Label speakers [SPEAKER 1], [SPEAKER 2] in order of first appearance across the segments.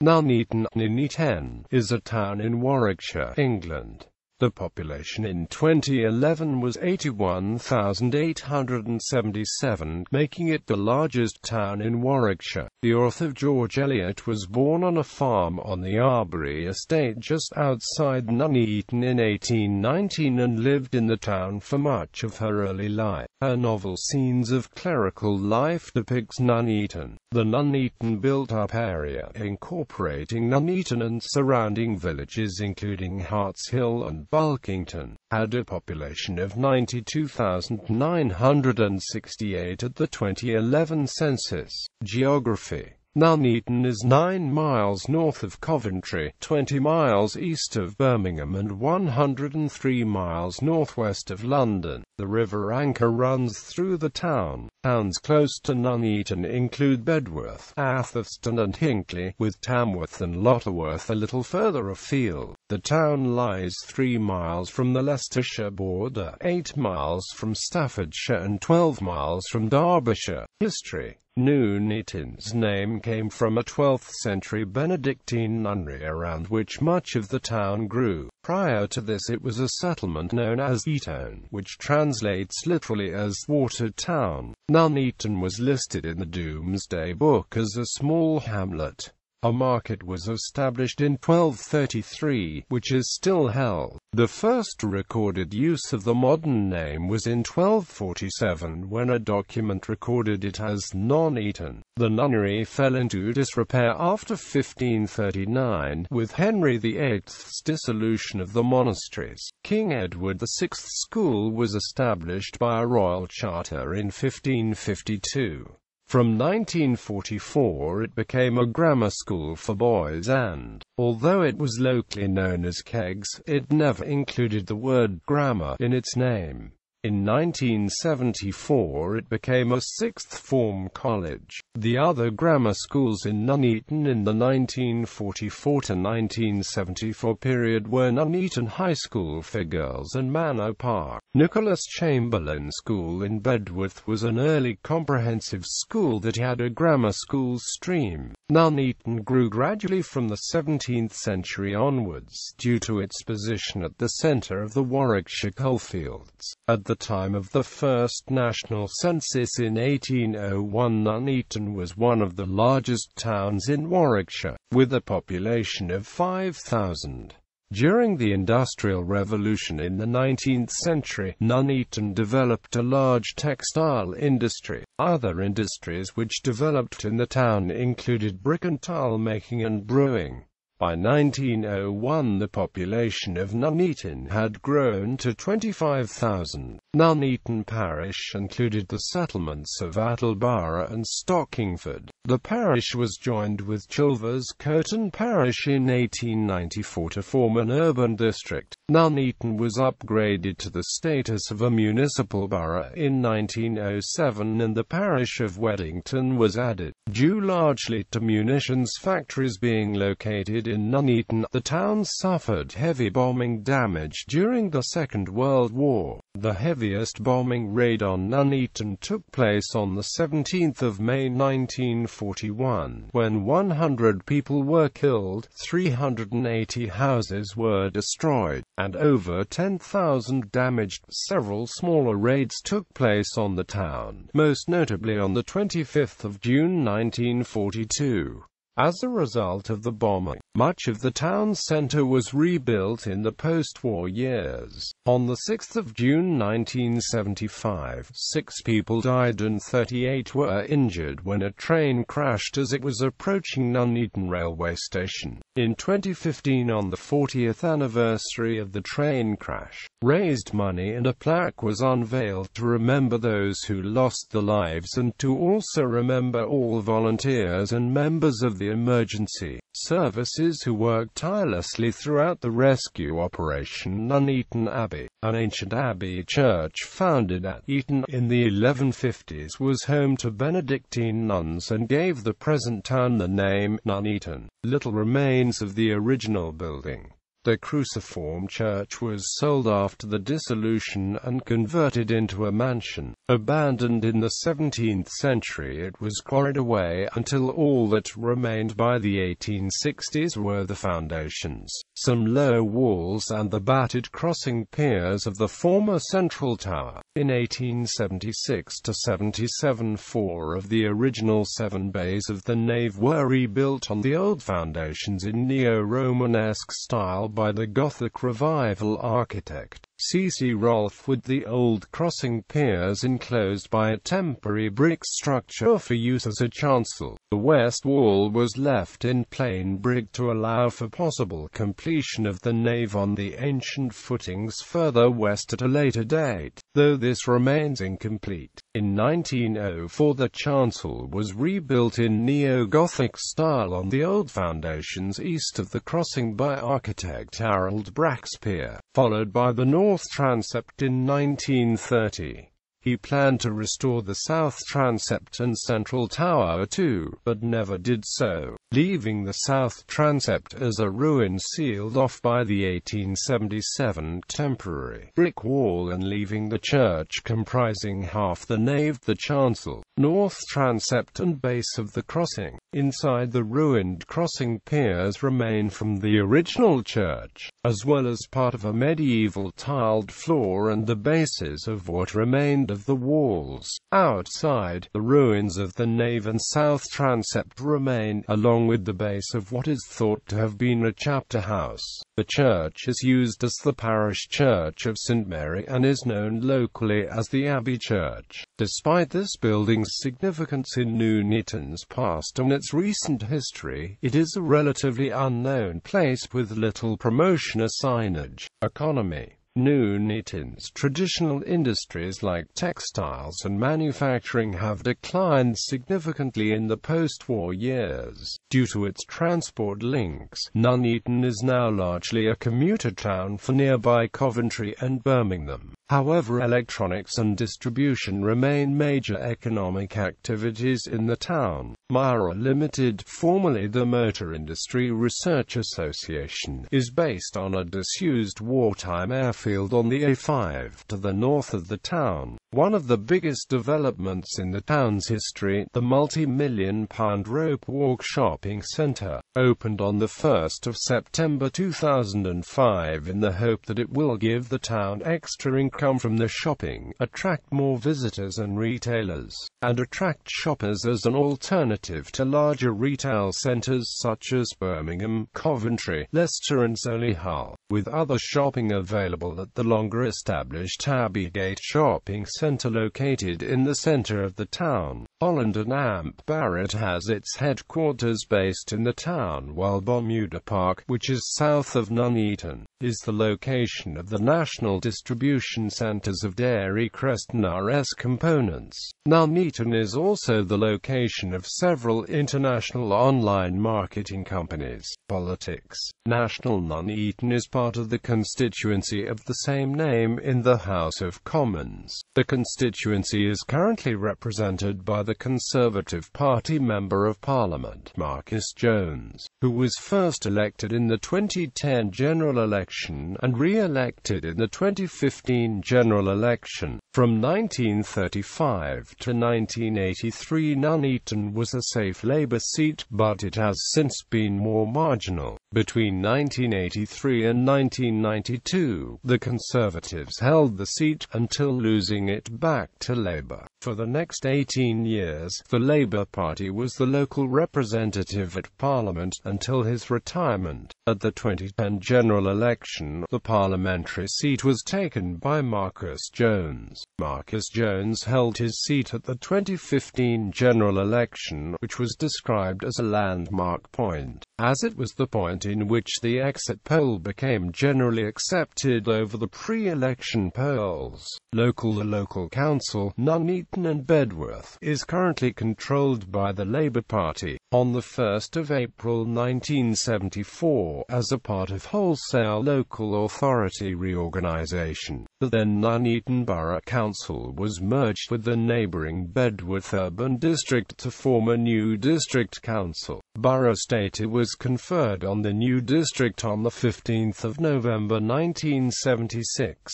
[SPEAKER 1] Nuneaton, nəÄniːtən, is a town in Warwickshire, England. The population in 2011 was 81,877, making it the largest town in Warwickshire. The author George Eliot was born on a farm on the Arbury Estate just outside Nuneaton in 1819 and lived in the town for much of her early life. Her novel Scenes of Clerical Life depicts Nuneaton, the Nuneaton built-up area, incorporating Nuneaton and surrounding villages including Harts Hill and Bulkington, had a population of 92,968 at the 2011 census. Geography. Nuneaton is 9 miles north of Coventry, 20 miles east of Birmingham and 103 miles northwest of London. The River Anker runs through the town. Towns close to Nuneaton include Bedworth, Atherstone and Hinckley, with Tamworth and Lutterworth a little further afield. The town lies 3 miles from the Leicestershire border, 8 miles from Staffordshire and 12 miles from Derbyshire. History. Nuneaton's name came from a 12th-century Benedictine nunnery around which much of the town grew. Prior to this it was a settlement known as næÄniːtən, which translates literally as watered town. Nuneaton was listed in the Domesday Book as a small hamlet. A market was established in 1233, which is still held. The first recorded use of the modern name was in 1247 when a document recorded it as Nuneaton. The nunnery fell into disrepair after 1539, with Henry VIII's dissolution of the monasteries. King Edward VI's school was established by a royal charter in 1552. From 1944 it became a grammar school for boys and, although it was locally known as Kegs, it never included the word grammar in its name. In 1974 it became a sixth-form college. The other grammar schools in Nuneaton in the 1944 to 1974 period were Nuneaton High School for girls and Manor Park. Nicholas Chamberlain School in Bedworth was an early comprehensive school that had a grammar school stream. Nuneaton grew gradually from the 17th century onwards due to its position at the centre of the Warwickshire coalfields. At the time of the first national census in 1801, Nuneaton was one of the largest towns in Warwickshire, with a population of 5,000. During the Industrial Revolution in the 19th century, Nuneaton developed a large textile industry. Other industries which developed in the town included brick and tile making and brewing. By 1901 the population of Nuneaton had grown to 25,000. Nuneaton parish included the settlements of Attleborough and Stockingford. The parish was joined with Chilvers Coton parish in 1894 to form an urban district. Nuneaton was upgraded to the status of a municipal borough in 1907 and the parish of Weddington was added. Due largely to munitions factories being located in Nuneaton, the town suffered heavy bombing damage during the Second World War. The heaviest bombing raid on Nuneaton took place on the 17th of May 1941, when 100 people were killed, 380 houses were destroyed, and over 10,000 damaged. Several smaller raids took place on the town, most notably on the 25th of June 1942. As a result of the bombing, much of the town centre was rebuilt in the post-war years. On the 6th of June 1975, 6 people died and 38 were injured when a train crashed as it was approaching Nuneaton railway station. In 2015, on the 40th anniversary of the train crash, raised money and a plaque was unveiled to remember those who lost their lives and to also remember all volunteers and members of the emergency services who worked tirelessly throughout the rescue operation. Nuneaton Abbey, an ancient abbey church founded at Eton in the 1150s, was home to Benedictine nuns and gave the present town the name Nuneaton. Little remains of the original building. The cruciform church was sold after the dissolution and converted into a mansion. Abandoned in the 17th century, it was quarried away until all that remained by the 1860s were the foundations, some low walls and the battered crossing piers of the former central tower. In 1876–77, 4 of the original 7 bays of the nave were rebuilt on the old foundations in neo-Romanesque style by the Gothic Revival architect C.C. Rolfe, with the old crossing piers enclosed by a temporary brick structure for use as a chancel. The west wall was left in plain brick to allow for possible completion of the nave on the ancient footings further west at a later date, though this remains incomplete. In 1904 the chancel was rebuilt in neo-Gothic style on the old foundations east of the crossing by architect Harold Braxpear, followed by the north transept in 1930. He planned to restore the south transept and central tower too, but never did so, leaving the south transept as a ruin sealed off by the 1877 temporary brick wall and leaving the church comprising half the nave, the chancel, north transept and base of the crossing. Inside, the ruined crossing piers remain from the original church, as well as part of a medieval tiled floor and the bases of what remained of the walls. Outside, the ruins of the nave and south transept remain, along with the base of what is thought to have been a chapter house. The church is used as the parish church of St. Mary and is known locally as the Abbey Church. Despite this building's significance in Nuneaton's past and its recent history, it is a relatively unknown place with little promotion or signage. Economy. Nuneaton's traditional industries like textiles and manufacturing have declined significantly in the post-war years. Due to its transport links, Nuneaton is now largely a commuter town for nearby Coventry and Birmingham. However, electronics and distribution remain major economic activities in the town. MIRA Limited, formerly the Motor Industry Research Association, is based on a disused wartime airfield on the A5 to the north of the town. One of the biggest developments in the town's history, the multi-million-pound Rope Walk shopping centre, opened on the 1st of September 2005 in the hope that it will give the town extra income from the shopping, attract more visitors and retailers, and attract shoppers as an alternative to larger retail centres such as Birmingham, Coventry, Leicester and Solihull, with other shopping available at the longer-established Abbey shopping centre located in the centre of the town. Holland and Amp Barrett has its headquarters based in the town, while Bermuda Park, which is south of Nuneaton, is the location of the national distribution centres of Dairy Crest and RS Components. Nuneaton is also the location of several international online marketing companies. Politics. National Nuneaton is part of the constituency of the same name in the House of Commons. The constituency is currently represented by the Conservative Party Member of Parliament, Marcus Jones, who was first elected in the 2010 general election and re-elected in the 2015 general election. From 1935 to 1983, Nuneaton was a safe Labour seat, but it has since been more marginal. Between 1983 and 1992, the Conservatives held the seat, until losing it back to Labour. For the next 18 years, the Labour Party was the local representative at Parliament, until his retirement. At the 2010 general election, the parliamentary seat was taken by Marcus Jones. Marcus Jones held his seat at the 2015 general election, which was described as a landmark point, as it was the point in which the exit poll became generally accepted over the pre-election polls. The local council, Nuneaton and Bedworth, is currently controlled by the Labour Party. On the 1st of April 1974, as a part of wholesale local authority reorganisation, the then Nuneaton Borough Council was merged with the neighbouring Bedworth Urban District to form a new district council. borough status was conferred on the new district on 15 November 1976.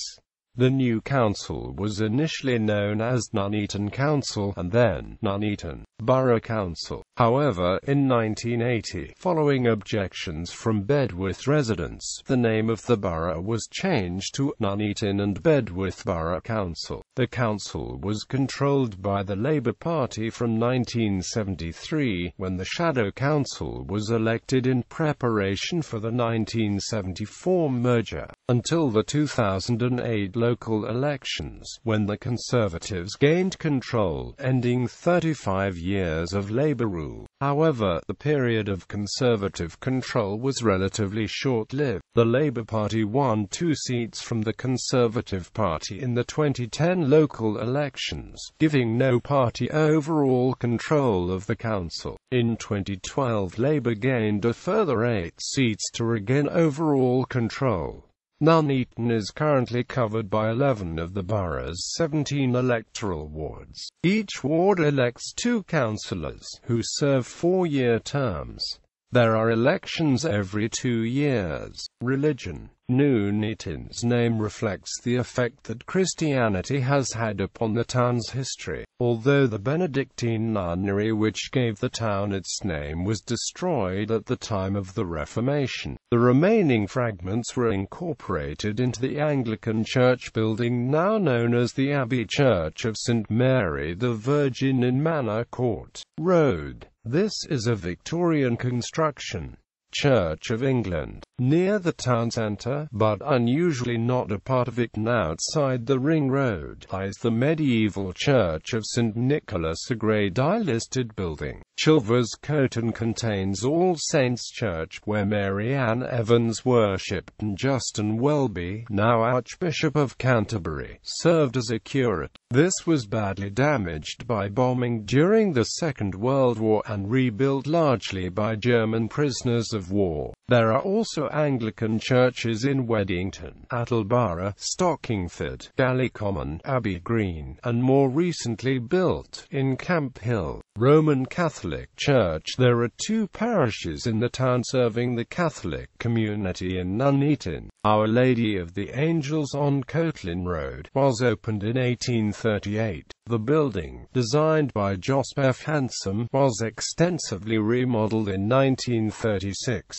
[SPEAKER 1] The new council was initially known as Nuneaton Council and then Nuneaton Borough Council. However, in 1980, following objections from Bedworth residents, the name of the borough was changed to Nuneaton and Bedworth Borough Council. The council was controlled by the Labour Party from 1973, when the Shadow Council was elected in preparation for the 1974 merger, until the 2008 local elections, when the Conservatives gained control, ending 35 years of Labour rule. However, the period of Conservative control was relatively short-lived. The Labour Party won 2 seats from the Conservative Party in the 2010 local elections, giving no party overall control of the council. In 2012, Labour gained a further 8 seats to regain overall control. Nuneaton is currently covered by 11 of the borough's 17 electoral wards. Each ward elects 2 councillors, who serve 4-year terms. There are elections every 2 years. Religion. Nuneaton's name reflects the effect that Christianity has had upon the town's history. Although the Benedictine nunnery which gave the town its name was destroyed at the time of the Reformation, the remaining fragments were incorporated into the Anglican church building now known as the Abbey Church of St. Mary the Virgin in Manor Court Road. This is a Victorian construction. Church of England. Near the town centre, but unusually not a part of it and outside the Ring Road, lies the medieval Church of St. Nicholas, a Grade I listed building. Chilvers-Coton contains All Saints Church, where Mary Ann Evans worshipped, and Justin Welby, now Archbishop of Canterbury, served as a curate. This was badly damaged by bombing during the Second World War and rebuilt largely by German prisoners of war. There are also Anglican churches in Weddington, Attleborough, Stockingford, Gallycommon, Abbey Green, and more recently built, in Camp Hill, Roman Catholic Church. There are 2 parishes in the town serving the Catholic community in Nuneaton. Our Lady of the Angels on Coatlin Road was opened in 1838. The building, designed by Jos F. Hansom, was extensively remodelled in 1936.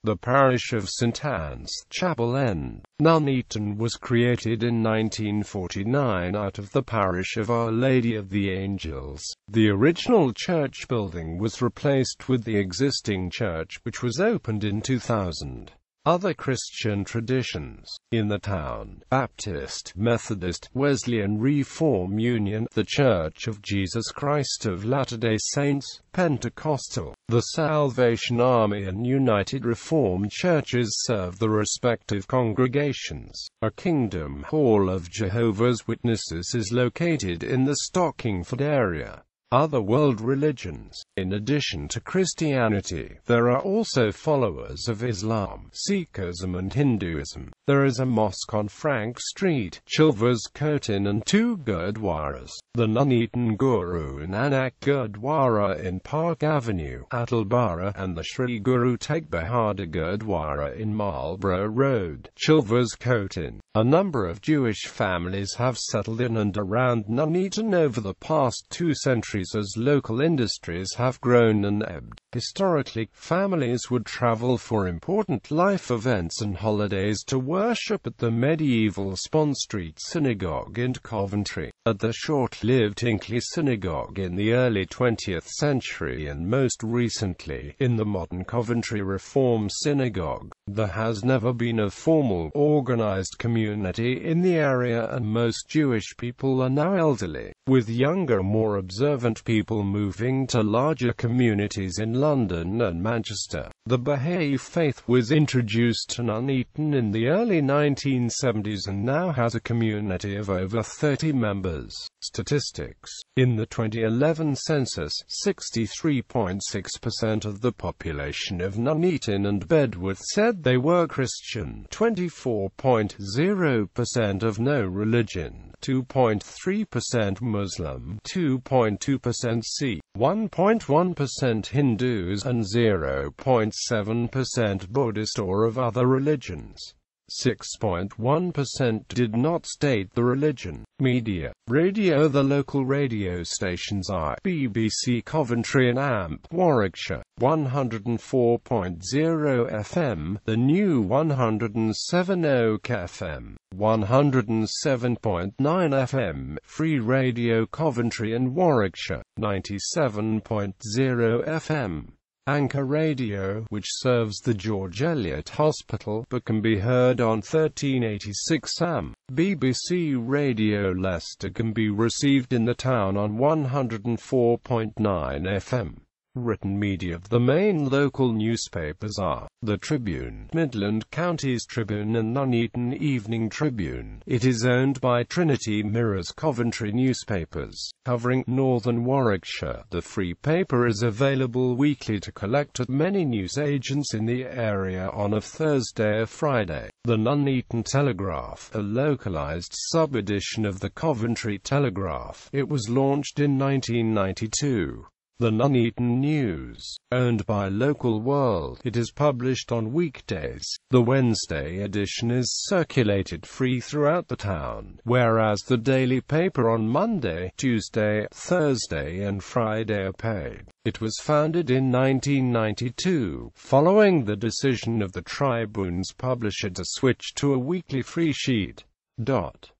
[SPEAKER 1] The parish of St. Anne's, Chapel End, Nuneaton was created in 1949 out of the parish of Our Lady of the Angels. The original church building was replaced with the existing church, which was opened in 2000. Other Christian traditions in the town: Baptist, Methodist, Wesleyan, Reform Union, The Church of Jesus Christ of Latter-day Saints, Pentecostal. The Salvation Army and United Reformed Churches serve the respective congregations. A Kingdom Hall of Jehovah's Witnesses is located in the Stockingford area. Other world religions. In addition to Christianity, there are also followers of Islam, Sikhism and Hinduism. There is a mosque on Frank Street, Chilvers-Coton, and 2 gurdwaras. The Nuneaton Guru Nanak Gurdwara in Park Avenue, Attleborough, and the Sri Guru Tegh Bahadur Gurdwara in Marlborough Road, Chilvers-Coton. A number of Jewish families have settled in and around Nuneaton over the past 2 centuries as local industries have grown and ebbed. Historically, families would travel for important life events and holidays to worship at the medieval Spon Street Synagogue in Coventry, at the short-lived Hinckley Synagogue in the early 20th century, and most recently, in the modern Coventry Reform Synagogue. There has never been a formal, organized community in the area, and most Jewish people are now elderly, with younger, more observant people moving to larger communities in London and Manchester. The Baha'i faith was introduced to Nuneaton in the early 1970s and now has a community of over 30 members. Statistics. In the 2011 census, 63.6% of the population of Nuneaton and Bedworth said they were Christian. 24.0% 0% of no religion, 2.3% Muslim, 2.2% Sikh, 1.1% Hindus and 0.7% Buddhist or of other religions. 6.1% did not state the religion. Media. Radio. The local radio stations are BBC Coventry and AMP Warwickshire, 104.0 FM, the new 107 Oak FM, 107.9 FM, Free Radio Coventry and Warwickshire, 97.0 FM. Anchor Radio, which serves the George Eliot Hospital, but can be heard on 1386 AM. BBC Radio Leicester can be received in the town on 104.9 FM. Written media. The main local newspapers are The Tribune, Midland Counties Tribune and Nuneaton Evening Tribune. It is owned by Trinity Mirror's Coventry newspapers, covering northern Warwickshire. The free paper is available weekly to collect at many newsagents in the area on a Thursday or Friday. The Nuneaton Telegraph, a localised sub-edition of the Coventry Telegraph. It was launched in 1992. The Nuneaton News, owned by Local World. It is published on weekdays. The Wednesday edition is circulated free throughout the town, whereas the daily paper on Monday, Tuesday, Thursday and Friday are paid. It was founded in 1992, following the decision of the Tribune's publisher to switch to a weekly free sheet.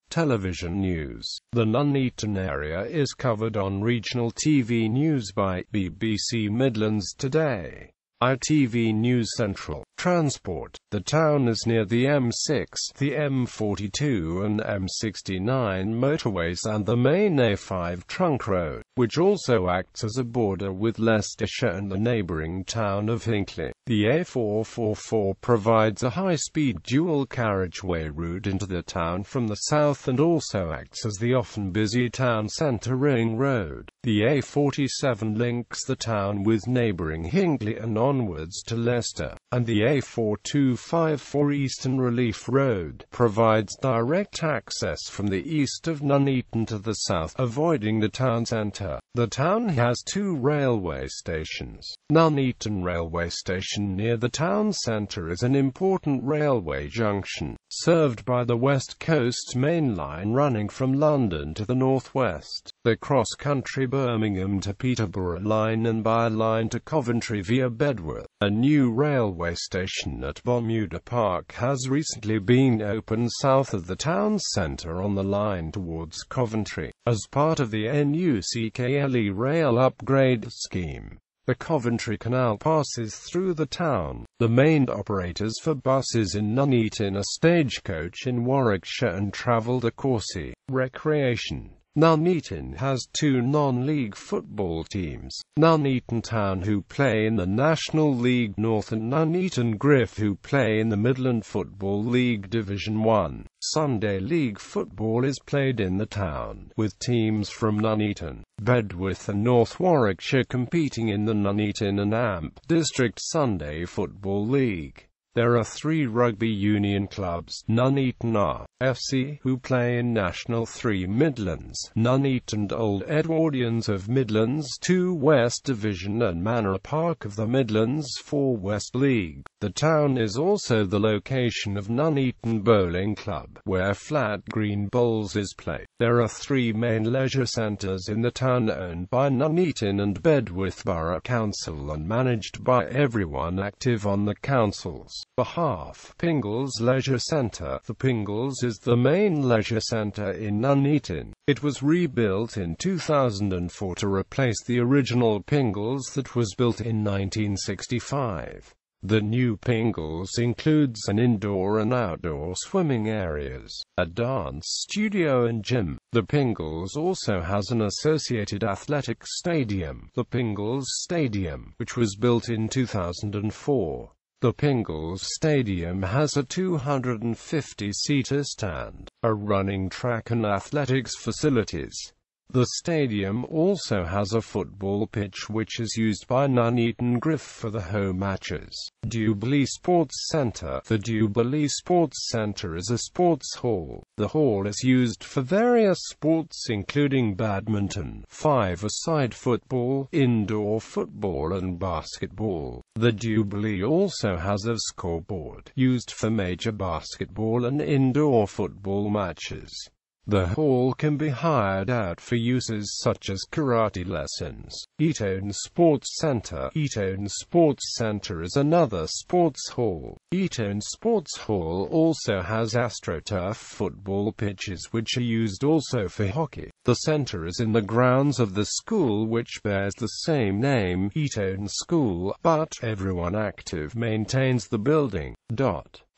[SPEAKER 1] Television news. The Nuneaton area is covered on regional TV news by BBC Midlands Today, ITV News Central. Transport. The town is near the M6, the M42 and M69 motorways and the main A5 trunk road, which also acts as a border with Leicestershire and the neighbouring town of Hinckley. The A444 provides a high-speed dual carriageway route into the town from the south and also acts as the often busy town centre ring road. The A47 links the town with neighbouring Hinckley and onwards to Leicester, and the A4254 Eastern Relief Road provides direct access from the east of Nuneaton to the south, avoiding the town centre. The town has two railway stations. Nuneaton Railway Station near the town centre is an important railway junction, served by the West Coast Main Line running from London to the northwest, the cross-country Birmingham to Peterborough line and by line to Coventry via Bedworth. A new railway station at Bermuda Park has recently been opened south of the town centre on the line towards Coventry, as part of the NUCKLE rail upgrade scheme. The Coventry Canal passes through the town. The main operators for buses in Nuneaton are Stagecoach in Warwickshire and Travel de Courcy. Recreation. Nuneaton has two non-league football teams, Nuneaton Town who play in the National League North and Nuneaton Griff who play in the Midland Football League Division 1. Sunday league football is played in the town, with teams from Nuneaton, Bedworth and North Warwickshire competing in the Nuneaton and AMP District Sunday Football League. There are three rugby union clubs, Nuneaton FC, who play in National 3 Midlands, Nuneaton Old Edwardians of Midlands 2 West Division and Manor Park of the Midlands 4 West League. The town is also the location of Nuneaton Bowling Club, where flat green bowls is played. There are three main leisure centres in the town owned by Nuneaton and Bedworth Borough Council and managed by everyone active on the council's behalf. Pingles Leisure Centre. The Pingles is the main leisure centre in Nuneaton. It was rebuilt in 2004 to replace the original Pingles that was built in 1965. The new Pingles includes an indoor and outdoor swimming areas, a dance studio and gym. The Pingles also has an associated athletics stadium, the Pingles Stadium, which was built in 2004. The Pingles Stadium has a 250-seater stand, a running track and athletics facilities. The stadium also has a football pitch which is used by Nuneaton Griff for the home matches. Jubilee Sports Centre. The Jubilee Sports Centre is a sports hall. The hall is used for various sports including badminton, five-a-side football, indoor football and basketball. The Jubilee also has a scoreboard, used for major basketball and indoor football matches. The hall can be hired out for uses such as karate lessons. Eton Sports Centre. Eton Sports Centre is another sports hall. Eton Sports Hall also has AstroTurf football pitches which are used also for hockey. The centre is in the grounds of the school which bears the same name, Eton School, but everyone active maintains the building.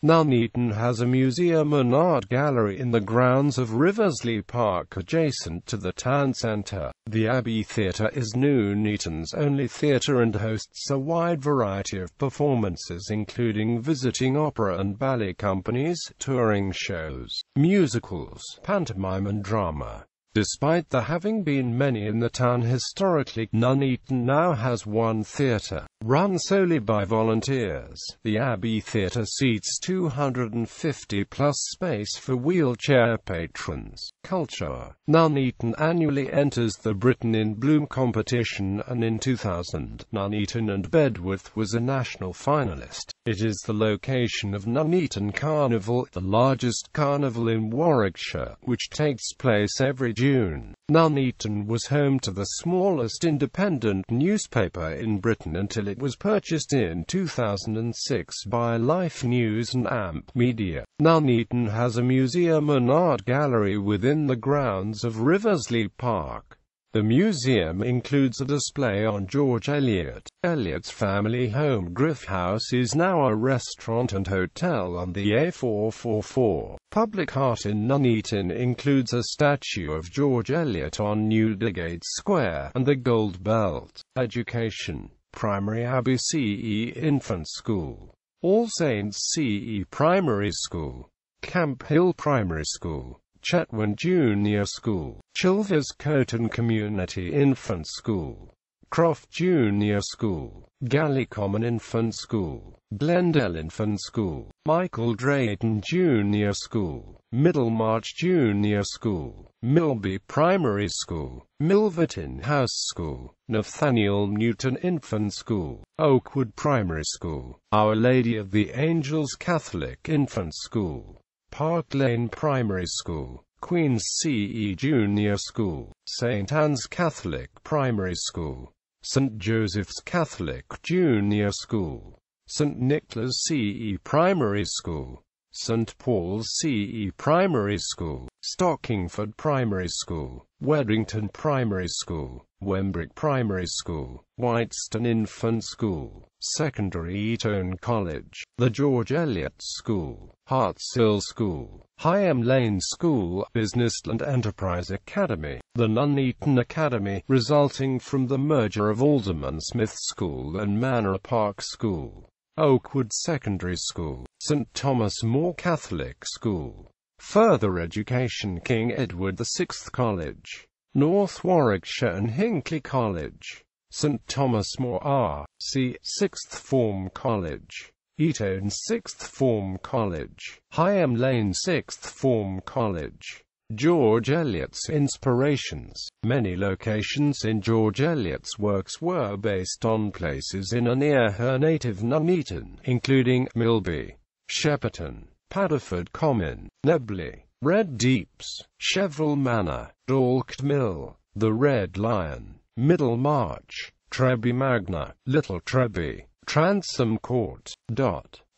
[SPEAKER 1] Nuneaton has a museum and art gallery in the grounds of Riversley Park adjacent to the town centre. The Abbey Theatre is Nuneaton's only theatre and hosts a wide variety of performances including visiting opera and ballet companies, touring shows, musicals, pantomime and drama. Despite there having been many in the town historically, Nuneaton now has one theatre, run solely by volunteers. The Abbey Theatre seats 250 plus space for wheelchair patrons. Culture. Nuneaton annually enters the Britain in Bloom competition, and in 2000, Nuneaton and Bedworth was a national finalist. It is the location of Nuneaton Carnival, the largest carnival in Warwickshire, which takes place every June. Nuneaton was home to the smallest independent newspaper in Britain until it was purchased in 2006 by Life News and AMP Media. Nuneaton has a museum and art gallery within the grounds of Riversley Park. The museum includes a display on George Eliot. Eliot's family home Griff House is now a restaurant and hotel on the A444. Public art in Nuneaton includes a statue of George Eliot on Newdigate Square, and the Gold Belt. Education. Primary Abbey CE Infant School, All Saints CE Primary School, Camp Hill Primary School, Chetwynd Junior School, Chilvers Coton Community Infant School, Croft Junior School, Galley Common Infant School, Glendale Infant School, Michael Drayton Junior School, Middlemarch Junior School, Milby Primary School, Milverton House School, Nathaniel Newton Infant School, Oakwood Primary School, Our Lady of the Angels Catholic Infant School, Park Lane Primary School, Queen's CE Junior School, St. Anne's Catholic Primary School, St. Joseph's Catholic Junior School, St. Nicholas CE Primary School, St. Paul's CE Primary School, Stockingford Primary School, Weddington Primary School, Wembrick Primary School, Whitestone Infant School, Secondary Eton College, the George Eliot School, Hartshill School, Higham Lane School, Business and Enterprise Academy, the Nuneaton Academy, resulting from the merger of Alderman Smith School and Manor Park School, Oakwood Secondary School, St. Thomas More Catholic School. Further education: King Edward VI College, North Warwickshire and Hinckley College, St. Thomas More R.C. Sixth Form College, Eton Sixth Form College, Higham Lane Sixth Form College. George Eliot's inspirations. Many locations in George Eliot's works were based on places in or near her native Nuneaton, including Milby, Shepperton, Paddiford Common, Nebley, Red Deeps, Cheverel Manor, Dorset Mill, the Red Lion, Middlemarch, Treby Magna, Little Treby, Transome Court.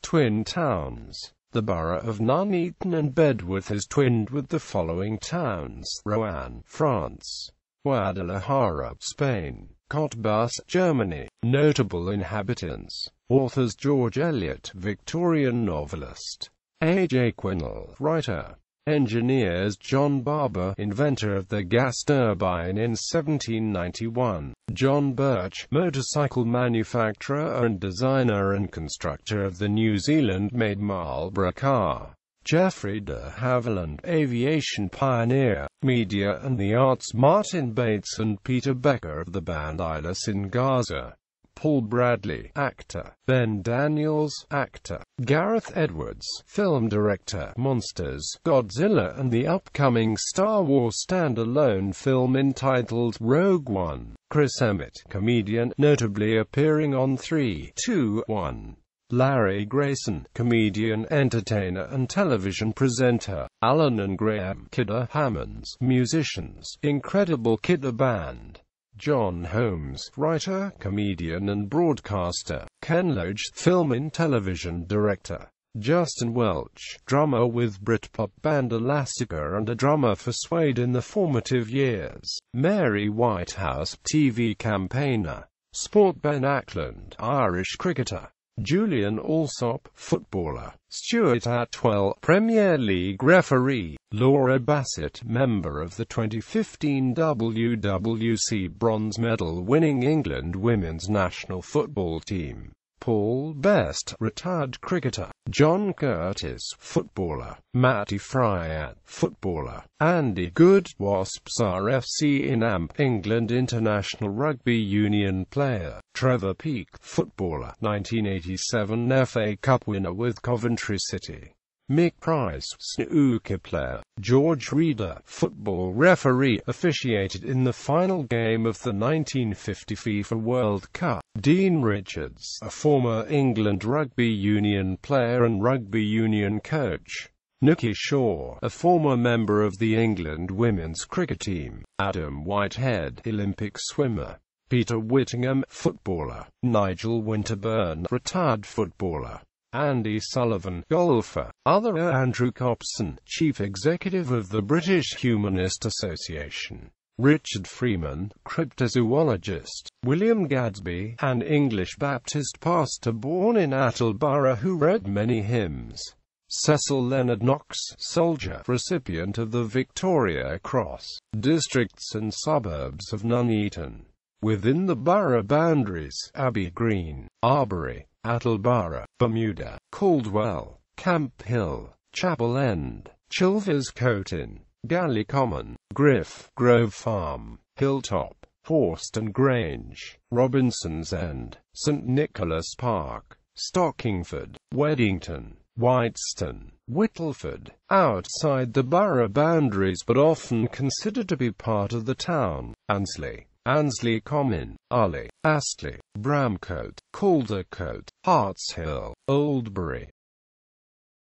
[SPEAKER 1] Twin towns. The borough of Nuneaton and Bedworth is twinned with the following towns: Roanne, France; Guadalajara, Spain; Cottbus, Germany. Notable inhabitants. Authors: George Eliot, Victorian novelist; A.J. Quinnell, writer; engineers: John Barber, inventor of the gas turbine in 1791; John Birch, motorcycle manufacturer and designer and constructor of the New Zealand-made Marlborough car; Geoffrey de Havilland, aviation pioneer, media and the arts. Martin Bates and Peter Becker of the band Eyeless in Gaza. Paul Bradley, actor. Ben Daniels, actor. Gareth Edwards, film director. Monsters, Godzilla and the upcoming Star Wars standalone film entitled Rogue One. Chris Emmett, comedian, notably appearing on 3, 2, 1. Larry Grayson, comedian, entertainer and television presenter. Alan and Graham, Kidder Hammonds, musicians, Incredible Kidder Band. John Holmes, writer, comedian and broadcaster. Ken Loach, film and television director. Justin Welch, drummer with Britpop band Elastica and a drummer for Suede in the formative years. Mary Whitehouse, TV campaigner. Sport. Ben Ackland, Irish cricketer. Julian Alsop, footballer. Stuart Atwell, Premier League referee. Laura Bassett, member of the 2015 WWC bronze medal winning England women's national football team. Paul Best, retired cricketer. John Curtis, footballer. Matty Fryatt, footballer. Andy Good, Wasps RFC in AMP, England international rugby union player. Trevor Peake, footballer. 1987 FA Cup winner with Coventry City. Mick Price, snooker player. George Reader, football referee, officiated in the final game of the 1950 FIFA World Cup. Dean Richards, a former England rugby union player and rugby union coach. Nikki Shaw, a former member of the England women's cricket team. Adam Whitehead, Olympic swimmer. Peter Whittingham, footballer. Nigel Winterburn, retired footballer. Andy Sullivan, golfer. Other Andrew Copson, chief executive of the British Humanist Association. Richard Freeman, cryptozoologist. William Gadsby, an English Baptist pastor born in Attleborough who wrote many hymns. Cecil Leonard Knox, soldier, recipient of the Victoria Cross. Districts and suburbs of Nuneaton. Within the borough boundaries: Abbey Green, Arbury, Attleborough, Bermuda, Caldwell, Camp Hill, Chapel End, Chilvers Coatin, Galley Common, Griff, Grove Farm, Hilltop, Horston Grange, Robinson's End, St Nicholas Park, Stockingford, Weddington, Whitestone, Whittleford, outside the borough boundaries but often considered to be part of the town. Ansley, Ansley Common, Arley, Astley, Bramcote, Caldercote, Hartshill, Oldbury,